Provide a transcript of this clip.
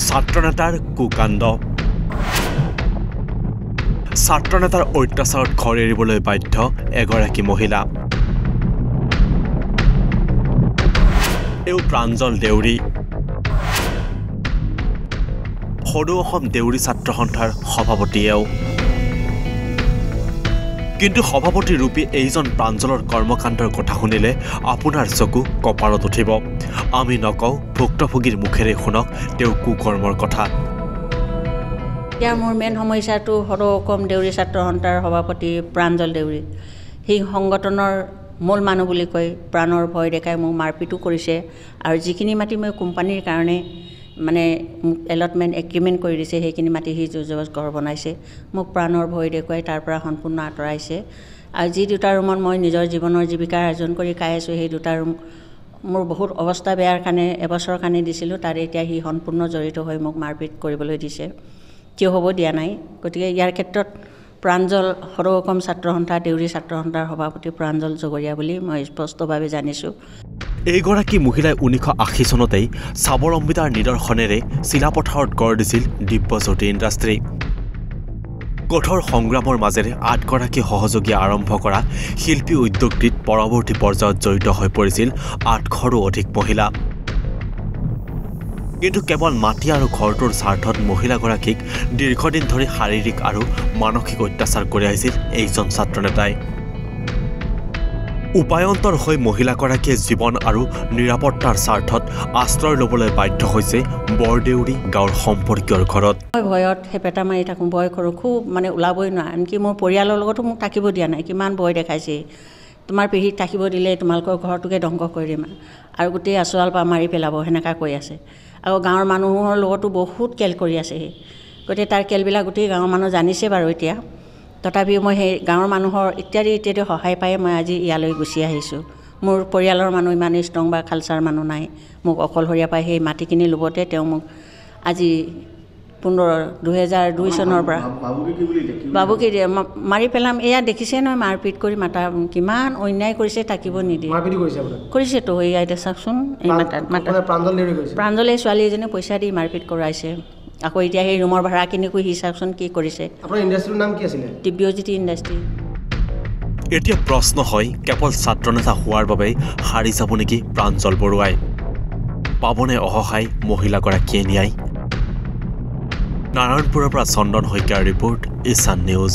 ছাত্ৰনেতাৰ কুকাণ্ড ছাত্ৰনেতাৰ অত্যাচাৰত ঘৰ এৰিবলৈ বাধ্য এগৰাকী মহিলা এও প্ৰাঞ্জল দেউৰী সৰু অসম দেউৰী ছাত্ৰ সন্থাৰ সভাপতিয়েও কিন্তু সভাপতি ৰূপী এইজন প্ৰাঞ্জলৰ কৰ্মকাণ্ডৰ কথা শুনিলে আপোনাৰ চকু কপালত উঠিব আমি নকওঁ ভুক্তভোগীৰ মুখেৰে শুনক তেওঁ কুকৰ্মৰ কথা এতিয়া মোৰ মেইন সমস্যাটো সৰু অসম দেউৰী ছাত্ৰ সন্থাৰ সভাপতি প্ৰাঞ্জল দেউৰী সেই সংগঠনৰ মূল মানুহ বুলি কয় প্ৰাণৰ ভয় দেখাই মোক মাৰপিটো কৰিছে আৰু যিখিনি মাটি মই কোম্পানীৰ কাৰণে মানে এলটমেণ্ট এগ্ৰিমেণ্ট কৰি দিছে সেইখিনি মাটি সি জোৰজবজ ঘৰ বনাইছে মোক প্ৰাণৰ ভয় দেখুৱাই তাৰ পৰা সম্পূৰ্ণ আঁতৰাইছে আৰু যি দুটা ৰুমত মই নিজৰ জীৱনৰ জীৱিকা অৰ্জন কৰি খাই আছোঁ সেই দুটা ৰুম মোৰ বহুত অৱস্থা বেয়াৰ কাৰণে এবছৰৰ কাৰণে দিছিলোঁ তাত এতিয়া সি সম্পূৰ্ণ জড়িত হৈ মোক মাৰপিট কৰিবলৈ দিছে কিয় হ'ব দিয়া নাই গতিকে ইয়াৰ ক্ষেত্ৰত প্ৰাঞ্জল সৰু অসম ছাত্ৰ সন্থা দেউৰী ছাত্ৰ সন্থাৰ সভাপতি প্ৰাঞ্জল জগৰীয়া বুলি মই স্পষ্টভাৱে জানিছোঁ এইগৰাকী মহিলাই 1980 চনতেই স্বাৱলম্বিতাৰ নিদৰ্শনেৰে চিলাপথাৰত গঢ় দিছিল দিব্যজ্যোতি ইণ্ডাষ্ট্ৰী কঠোৰ সংগ্ৰামৰ মাজেৰে 8গৰাকী সহযোগীয়ে আৰম্ভ কৰা শিল্পী উদ্যোগটিত পৰৱৰ্তী পৰ্যায়ত জড়িত হৈ পৰিছিল 800ৰো অধিক মহিলা কিন্তু কেৱল মাটি আৰু ঘৰটোৰ স্বাৰ্থত মহিলাগৰাকীক দীৰ্ঘদিন ধৰি শাৰীৰিক আৰু মানসিক অত্যাচাৰ কৰি আহিছিল এইজন ছাত্ৰনেতাই উপায়ন্তৰ হৈ মহিলাগৰাকীয়ে জীৱন আৰু নিৰাপত্তাৰ স্বাৰ্থত আশ্ৰয় ল'বলৈ বাধ্য হৈছে বৰদেউৰী গাঁৱৰ সম্পৰ্কীয়ৰ ঘৰত মই ভয়ত হেপেটা মাৰি থাকোঁ ভয় কৰোঁ খুব মানে ওলাবই নোৱাৰোঁ আনকি মোৰ পৰিয়ালৰ লগতো মোক থাকিব দিয়া নাই কিমান ভয় দেখাইছে তোমাৰ পেহীত থাকিব দিলে তোমালোকৰ ঘৰটোকে ধ্বংস কৰি দিম আৰু গোটেই আঁচোৱাল পৰা মাৰি পেলাব সেনেকুৱা কৈ আছে আৰু গাঁৱৰ মানুহৰ লগতো বহুত কেল কৰি আছে গতিকে তাৰ কেলবিলাক গোটেই গাঁৱৰ মানুহ জানিছে বাৰু এতিয়া তথাপিও মই সেই গাঁৱৰ মানুহৰ ইত্যাদি সহায় পাই মই আজি ইয়ালৈ গুচি আহিছোঁ মোৰ পৰিয়ালৰ মানুহ ইমান ষ্ট্ৰং বা খালচাৰ মানুহ নাই মোক অকলশৰীয়া পাই সেই মাটিখিনি ল'বতে তেওঁ মোক আজি 2002 চনৰ পৰা বাবুকি মাৰি পেলাম এয়া দেখিছে নহয় মাৰপিট কৰি মাতা কিমান অন্যায় কৰিছে থাকিব নিদিয়ে কৰিছেতো এয়া এতিয়া চাওকচোন এই প্ৰাঞ্জলে ছোৱালী এজনী পইচা দি মাৰপিট কৰাইছে আকৌ এতিয়া সেই ৰুমৰ ভাড়াখিনিকো সি চাওকচোন কি কৰিছে আপোনাৰ ইণ্ডাষ্ট্ৰীৰ নাম কি আছিলে দিব্যজ্যোতি ইণ্ডাষ্ট্ৰী এতিয়া প্ৰশ্ন হয় কেৱল ছাত্ৰনেতা হোৱাৰ বাবে হাৰি যাব নেকি প্ৰাঞ্জল বৰুৱাই পাবনে অসহায় মহিলাগৰাকীয়ে ন্যায় নাৰায়ণপুৰৰ পৰা চন্দন শইকীয়াৰ ৰিপৰ্ট ঈশান নিউজ